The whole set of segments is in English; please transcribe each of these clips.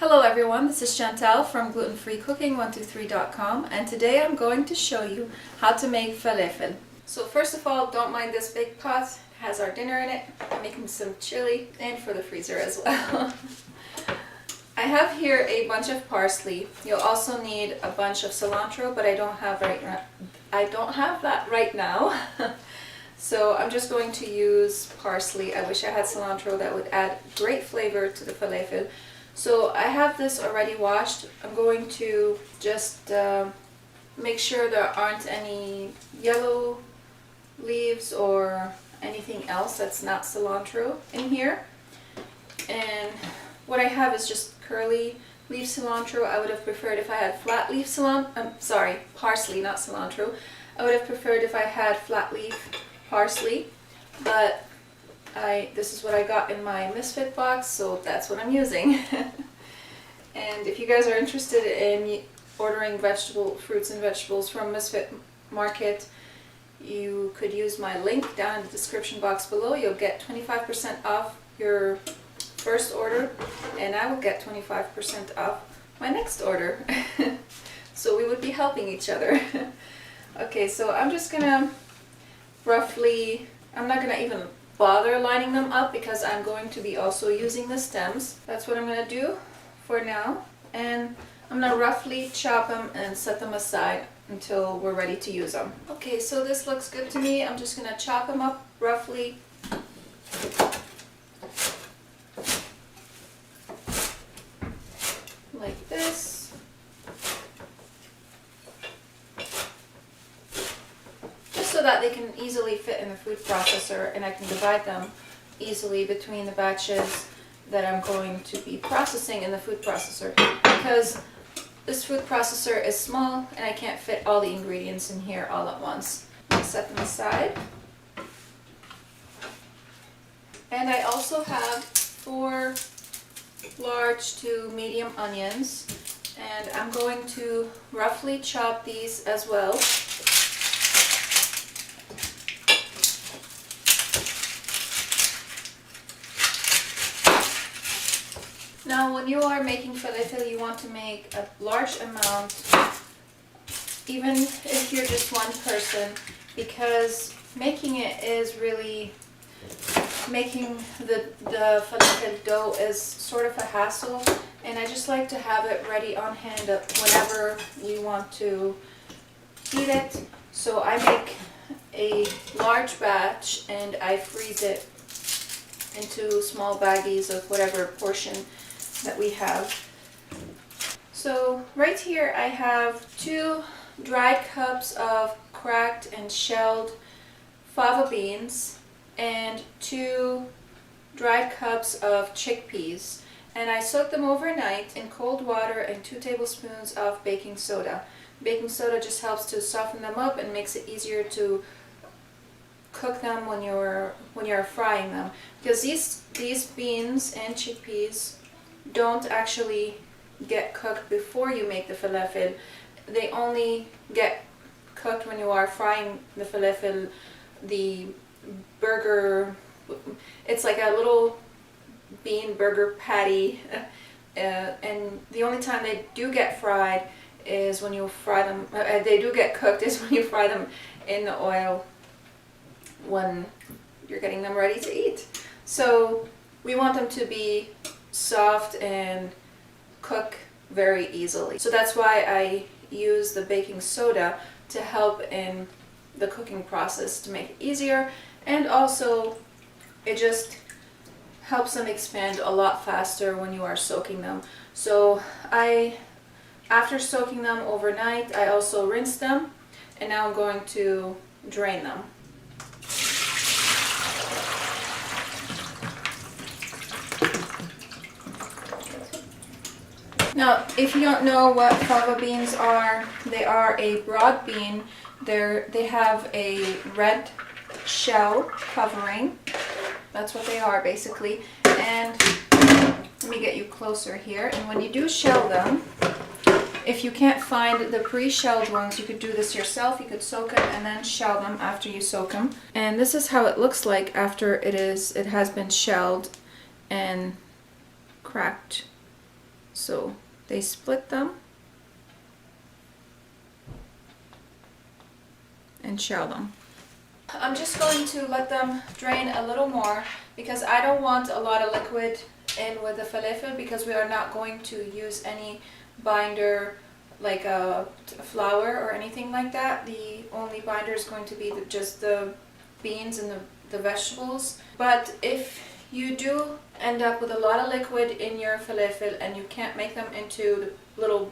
Hello everyone, this is Chantal from Gluten-Free-Cooking123.com, and today I'm going to show you how to make falafel. So first of all, don't mind this big pot, it has our dinner in it. I'm making some chili and for the freezer as well. I have here a bunch of parsley. You'll also need a bunch of cilantro, but I don't have that right now. So I'm just going to use parsley. I wish I had cilantro, that would add great flavor to the falafel. So I have this already washed. I'm going to just make sure there aren't any yellow leaves or anything else that's not cilantro in here. And what I have is just curly leaf cilantro. I would have preferred if I had flat leaf parsley, not cilantro. I would have preferred if I had flat leaf parsley, but this is what I got in my Misfit box, so that's what I'm using. And if you guys are interested in ordering fruits and vegetables from Misfit Market, you could use my link down in the description box below. You'll get 25% off your first order, and I will get 25% off my next order. So we would be helping each other. Okay, so I'm just gonna I'm not gonna even bother lining them up because I'm going to be also using the stems. That's what I'm going to do for now, and I'm going to roughly chop them and set them aside until we're ready to use them. Okay, so this looks good to me. I'm just going to chop them up roughly. Like this. So that they can easily fit in the food processor, and I can divide them easily between the batches that I'm going to be processing in the food processor, because this food processor is small and I can't fit all the ingredients in here all at once. I'll set them aside. And I also have 4 large to medium onions, and I'm going to roughly chop these as well. Now, when you are making falafel, you want to make a large amount, even if you're just one person, because making it is really, making the falafel dough is sort of a hassle, and I just like to have it ready on hand whenever we want to eat it. So I make a large batch and I freeze it into small baggies of whatever portion that we have. So right here I have 2 dried cups of cracked and shelled fava beans and 2 dried cups of chickpeas, and I soaked them overnight in cold water and 2 tablespoons of baking soda. Baking soda just helps to soften them up and makes it easier to cook them when you're frying them, because these beans and chickpeas don't actually get cooked before you make the falafel. They only get cooked when you are frying the falafel, the burger. It's like a little bean burger patty, and the only time they do get fried is when you fry them. They do get cooked is when you fry them in the oil when you're getting them ready to eat. So we want them to be soft and cook very easily. So that's why I use the baking soda to help in the cooking process to make it easier, and also it just helps them expand a lot faster when you are soaking them. So after soaking them overnight, I also rinse them, and now I'm going to drain them. Now, if you don't know what fava beans are, they are a broad bean. They have a red shell covering. That's what they are basically. And let me get you closer here. And when you do shell them, if you can't find the pre-shelled ones, you could do this yourself. You could soak them and then shell them after you soak them. And this is how it looks like after it has been shelled and cracked So they split them and shell them. I'm just going to let them drain a little more because I don't want a lot of liquid in with the falafel, because we are not going to use any binder like a flour or anything like that. The only binder is going to be just the beans and the vegetables. But if you do end up with a lot of liquid in your falafel and you can't make them into the little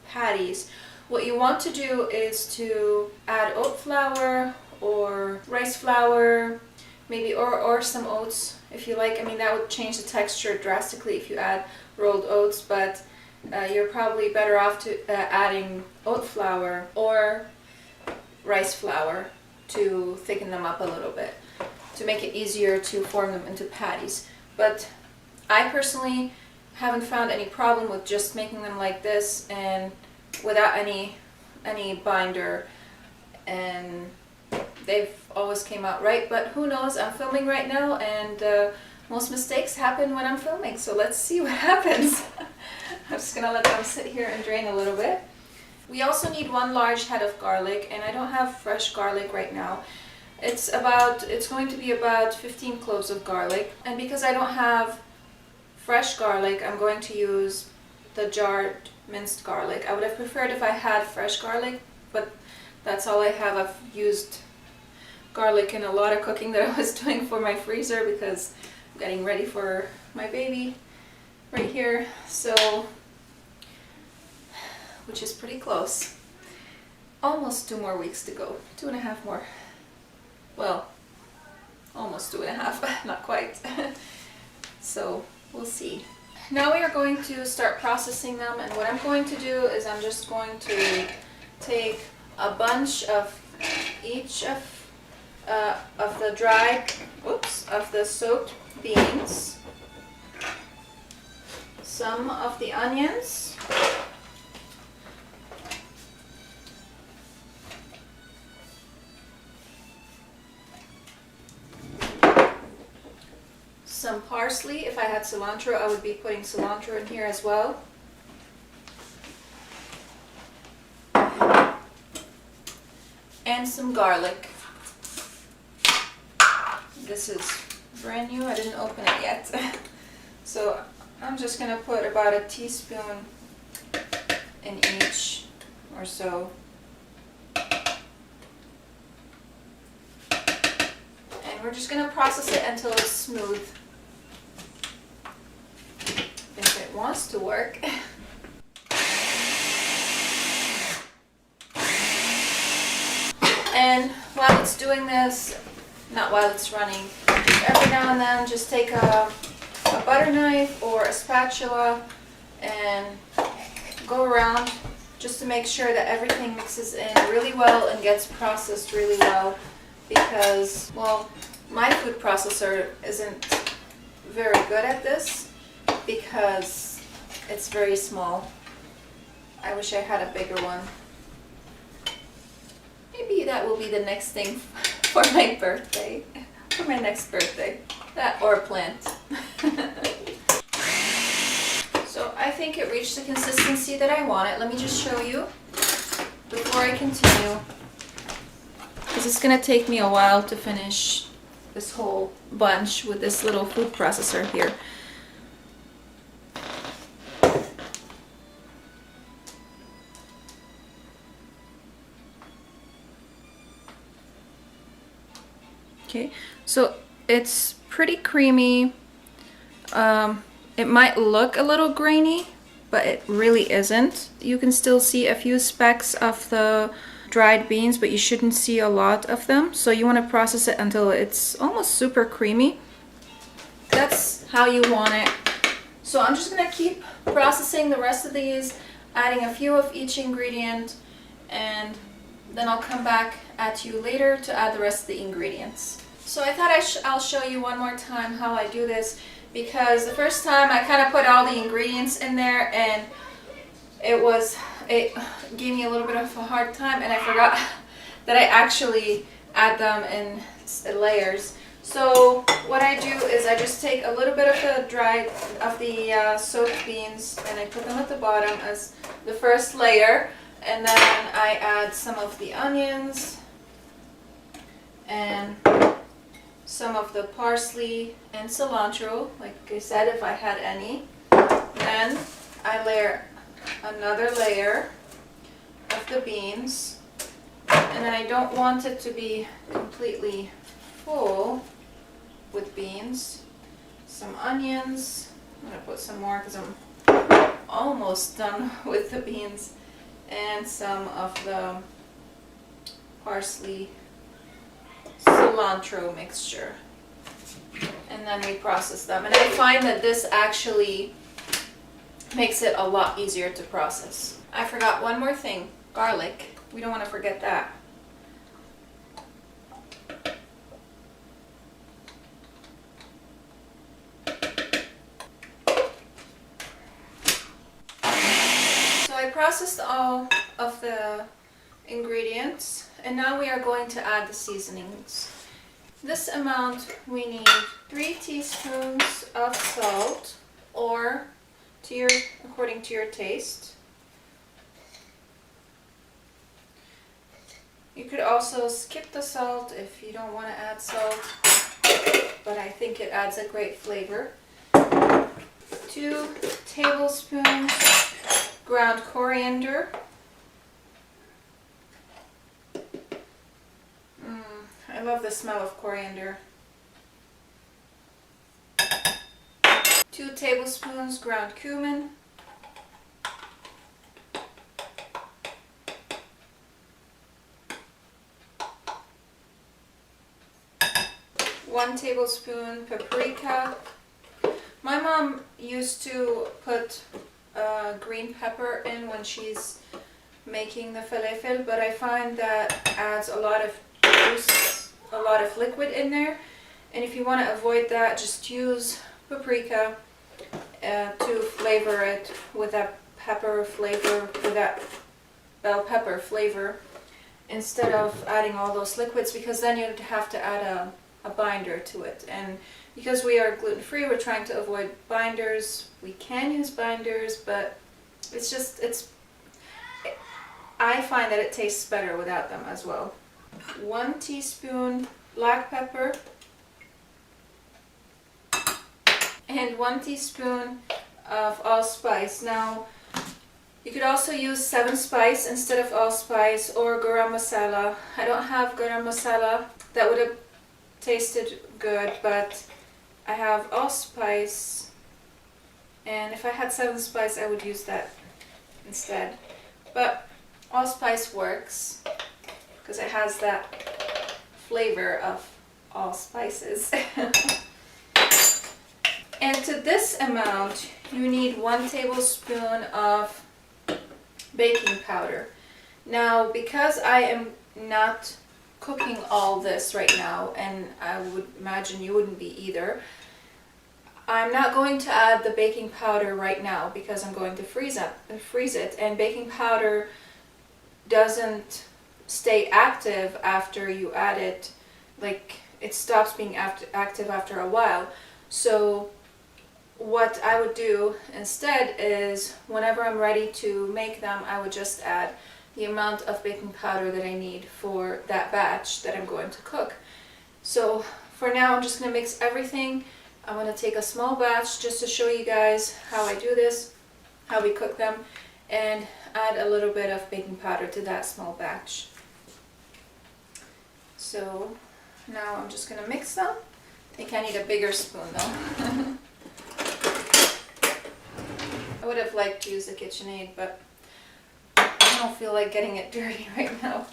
patties, what you want to do is to add oat flour or rice flour, maybe, or some oats if you like. I mean, that would change the texture drastically if you add rolled oats, but you're probably better off to adding oat flour or rice flour to thicken them up a little bit, to make it easier to form them into patties. But I personally haven't found any problem with just making them like this and without any binder, and they've always came out right. But who knows, I'm filming right now, and most mistakes happen when I'm filming, so let's see what happens. I'm just gonna let them sit here and drain a little bit. We also need 1 large head of garlic, and I don't have fresh garlic right now. It's going to be about 15 cloves of garlic, and because I don't have fresh garlic, I'm going to use the jarred minced garlic. I would have preferred if I had fresh garlic, but that's all I have. I've used garlic in a lot of cooking that I was doing for my freezer because I'm getting ready for my baby right here, so, which is pretty close. Almost 2 more weeks to go. 2.5 more. Well, almost 2.5, not quite. So we'll see. Now we are going to start processing them, and what I'm going to do is I'm just going to take a bunch of each of the dried, of the soaked beans, some of the onions, some parsley. If I had cilantro, I would be putting cilantro in here as well. And some garlic. This is brand new, I didn't open it yet. So I'm just gonna put about a teaspoon in each or so. And we're just gonna process it until it's smooth. If it wants to work. And while it's doing this, not while it's running, every now and then just take a butter knife or a spatula and go around just to make sure that everything mixes in really well and gets processed really well, because, well, my food processor isn't very good at this because it's very small. I wish I had a bigger one. Maybe that will be the next thing for my birthday, for my next birthday, that or a plant. So I think it reached the consistency that I want it. Let me just show you before I continue, because it's gonna take me a while to finish this whole bunch with this little food processor here. Okay, so it's pretty creamy. It might look a little grainy, but it really isn't. You can still see a few specks of the dried beans, but you shouldn't see a lot of them. So you want to process it until it's almost super creamy. That's how you want it. So I'm just gonna keep processing the rest of these, adding a few of each ingredient, and then I'll come back at you later to add the rest of the ingredients. So I thought I'll show you one more time how I do this, because the first time I kind of put all the ingredients in there and it gave me a little bit of a hard time, and I forgot that I actually add them in layers. So what I do is I just take a little bit of the soaked beans and I put them at the bottom as the first layer, and then I add some of the onions and some of the parsley and cilantro, like I said, if I had any. Then I layer another layer of the beans, and then I don't want it to be completely full with beans. Some onions. I'm gonna put some more because I'm almost done with the beans, and some of the parsley cilantro mixture, and then we process them. And I find that this actually makes it a lot easier to process. I forgot one more thing, garlic. We don't want to forget that. So I processed all of the ingredients, and now we are going to add the seasonings. This amount, we need 3 teaspoons of salt, or according to your taste. You could also skip the salt if you don't want to add salt, but I think it adds a great flavor. 2 tablespoons ground coriander. I love the smell of coriander. 2 tablespoons ground cumin. 1 tablespoon paprika. My mom used to put green pepper in when she's making the falafel, but I find that adds a lot of juice, a lot of liquid in there, and if you want to avoid that, just use paprika to flavor it with that pepper flavor, with that bell pepper flavor, instead of adding all those liquids, because then you'd have to add a binder to it. And because we are gluten-free, we're trying to avoid binders. We can use binders, but I find that it tastes better without them as well. 1 teaspoon black pepper and 1 teaspoon of allspice. Now, you could also use 7 spice instead of allspice, or garam masala. I don't have garam masala. That would have tasted good, but I have allspice, and if I had 7 spice I would use that instead. But allspice works because it has that flavor of all spices. And to this amount you need 1 tablespoon of baking powder. Now, because I am not cooking all this right now, and I would imagine you wouldn't be either, I'm not going to add the baking powder right now because I'm going to freeze it, and baking powder doesn't stay active after you add it. Like, it stops being active after a while. So what I would do instead is, whenever I'm ready to make them, I would just add the amount of baking powder that I need for that batch that I'm going to cook. So for now, I'm just going to mix everything. I'm going to take a small batch just to show you guys how I do this, how we cook them, and add a little bit of baking powder to that small batch. So now I'm just going to mix them. I think I need a bigger spoon though. I would have liked to use the KitchenAid, but I don't feel like getting it dirty right now.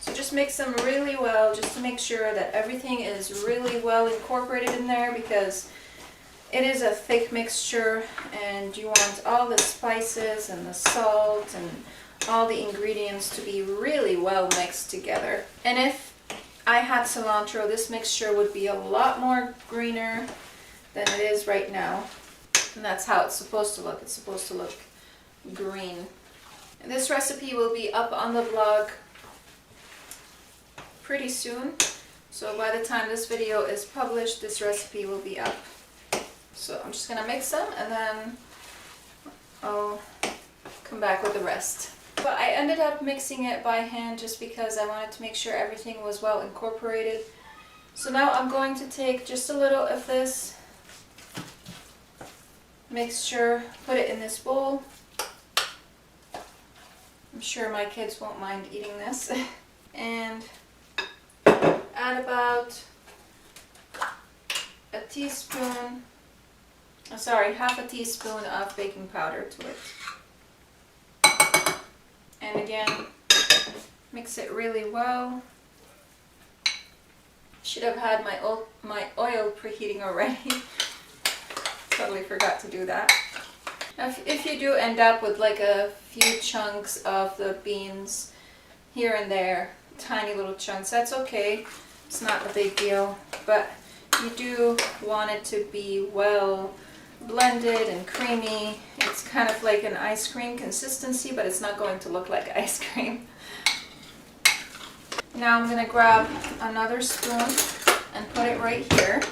So just mix them really well, just to make sure that everything is really well incorporated in there, because it is a thick mixture and you want all the spices and the salt and all the ingredients to be really well mixed together. And if I had cilantro, this mixture would be a lot more greener than it is right now. And that's how it's supposed to look. It's supposed to look green. And this recipe will be up on the blog pretty soon. So by the time this video is published, this recipe will be up. So I'm just gonna mix them and then I'll come back with the rest. But I ended up mixing it by hand just because I wanted to make sure everything was well incorporated. So now I'm going to take just a little of this mixture, put it in this bowl. I'm sure my kids won't mind eating this. And add about a teaspoon, half a teaspoon of baking powder to it. And again, mix it really well. Should have had my oil preheating already. Totally forgot to do that. If you do end up with like a few chunks of the beans here and there, tiny little chunks, that's okay. It's not a big deal, but you do want it to be well blended and creamy. It's kind of like an ice cream consistency, but it's not going to look like ice cream. Now I'm going to grab another spoon and put it right here,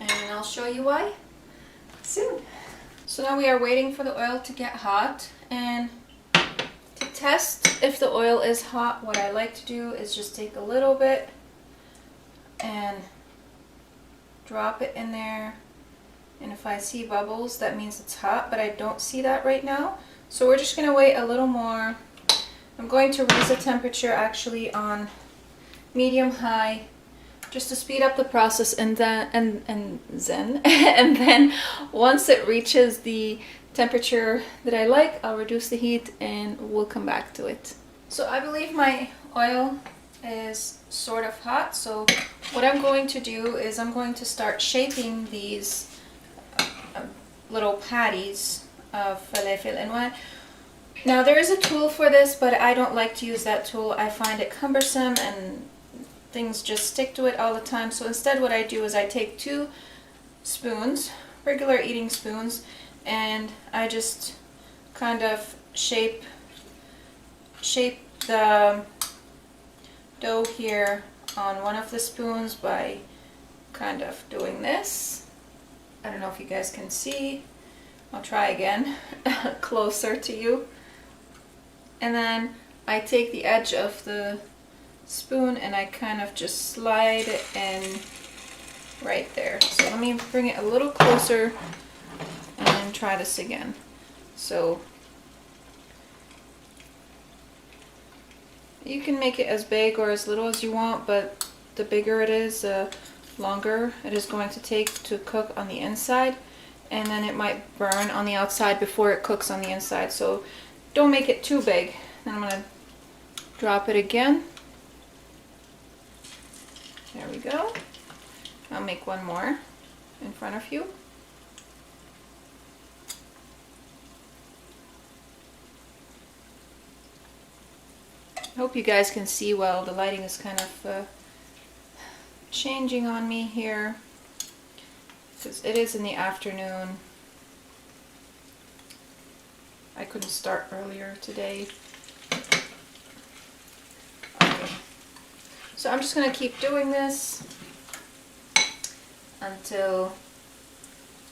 and I'll show you why soon. So now we are waiting for the oil to get hot, and to test if the oil is hot, what I like to do is just take a little bit and drop it in there, and if I see bubbles, that means it's hot, but I don't see that right now. So we're just going to wait a little more. I'm going to raise the temperature actually on medium-high just to speed up the process, and then and then once it reaches the temperature that I like, I'll reduce the heat and we'll come back to it. So I believe my oil is sort of hot, so what I'm going to do is I'm going to start shaping these little patties of falafel. And now there is a tool for this, but I don't like to use that tool. I find it cumbersome and things just stick to it all the time. So instead what I do is I take 2 spoons, regular eating spoons, and I just kind of shape the dough here on one of the spoons by kind of doing this. I don't know if you guys can see. I'll try again closer to you. And then I take the edge of the spoon and I kind of just slide it in right there. So let me bring it a little closer and try this again. So you can make it as big or as little as you want, but the bigger it is, the longer it is going to take to cook on the inside, and then it might burn on the outside before it cooks on the inside. So don't make it too big. Then I'm going to drop it again. There we go. I'll make one more in front of you. I hope you guys can see well. The lighting is kind of changing on me here because it is in the afternoon. I couldn't start earlier today. Okay. So I'm just going to keep doing this until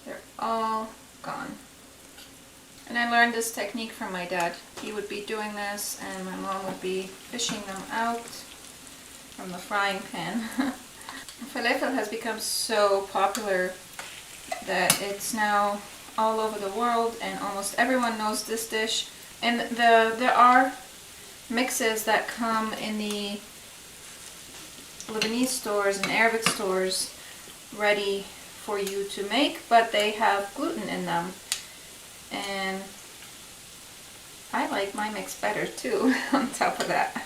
they're all gone. And I learned this technique from my dad. He would be doing this and my mom would be fishing them out from the frying pan. Falafel has become so popular that it's now all over the world and almost everyone knows this dish. And there are mixes that come in the Lebanese stores and Arabic stores ready for you to make, but they have gluten in them. And I like my mix better too, on top of that.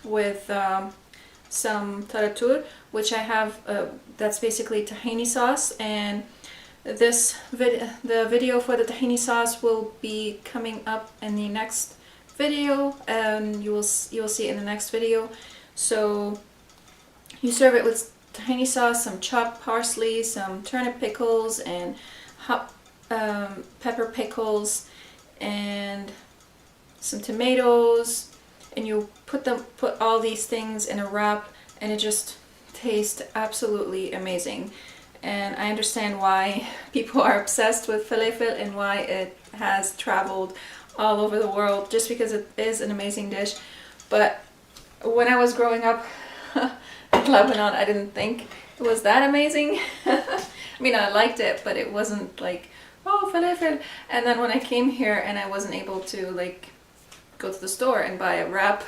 With some taratur, which I have, that's basically tahini sauce, and the video for the tahini sauce will be coming up in the next video, and you will see it in the next video. So you serve it with tahini sauce, some chopped parsley, some turnip pickles, and hot pepper pickles, and some tomatoes, and you put all these things in a wrap, and it just tastes absolutely amazing. And I understand why people are obsessed with falafel and why it has traveled all over the world, just because it is an amazing dish. But when I was growing up in Lebanon, I didn't think it was that amazing. I mean, I liked it, but it wasn't like, oh, falafel. And then when I came here and I wasn't able to like go to the store and buy a wrap,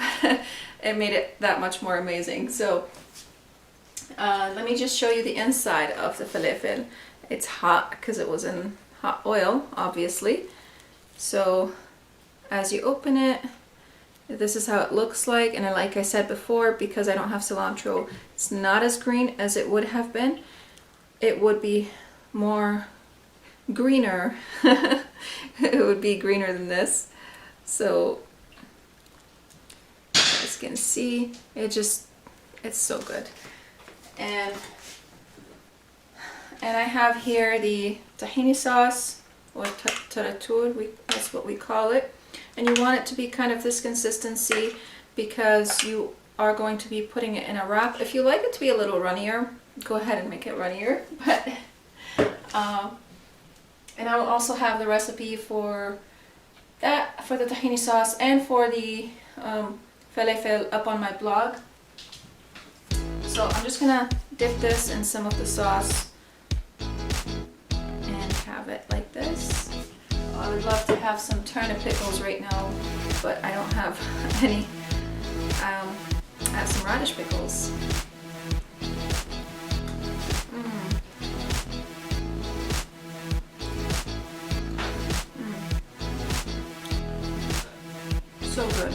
it made it that much more amazing. So let me just show you the inside of the falafel. It's hot because it was in hot oil, obviously. So as you open it, this is how it looks like. And like I said before, because I don't have cilantro, it's not as green as it would have been. It would be more greener. It would be greener than this. So as you can see, it's so good. And I have here the tahini sauce, or taratur, that's what we call it. And you want it to be kind of this consistency because you are going to be putting it in a wrap. If you like it to be a little runnier, go ahead and make it runnier. But and I will also have the recipe for that, for the tahini sauce and for the falafel up on my blog. So I'm just gonna dip this in some of the sauce and have it like this. I would love to have some turnip pickles right now, but I don't have any. I have some radish pickles. So good.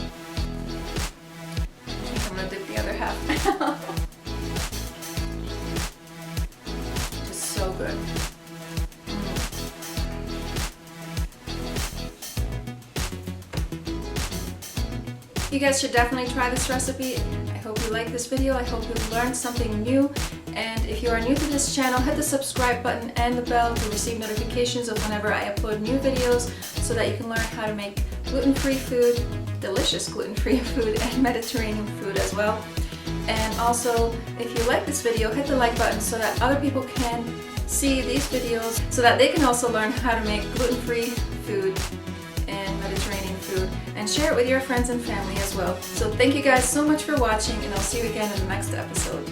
I think I'm gonna dip the other half. Just so good. You guys should definitely try this recipe. I hope you like this video. I hope you learned something new. And if you are new to this channel, hit the subscribe button and the bell to receive notifications of whenever I upload new videos so that you can learn how to make gluten-free food, delicious gluten-free food, and Mediterranean food as well. And also, if you like this video, hit the like button so that other people can see these videos so that they can also learn how to make gluten-free food and Mediterranean food, and share it with your friends and family as well. So thank you guys so much for watching, and I'll see you again in the next episode.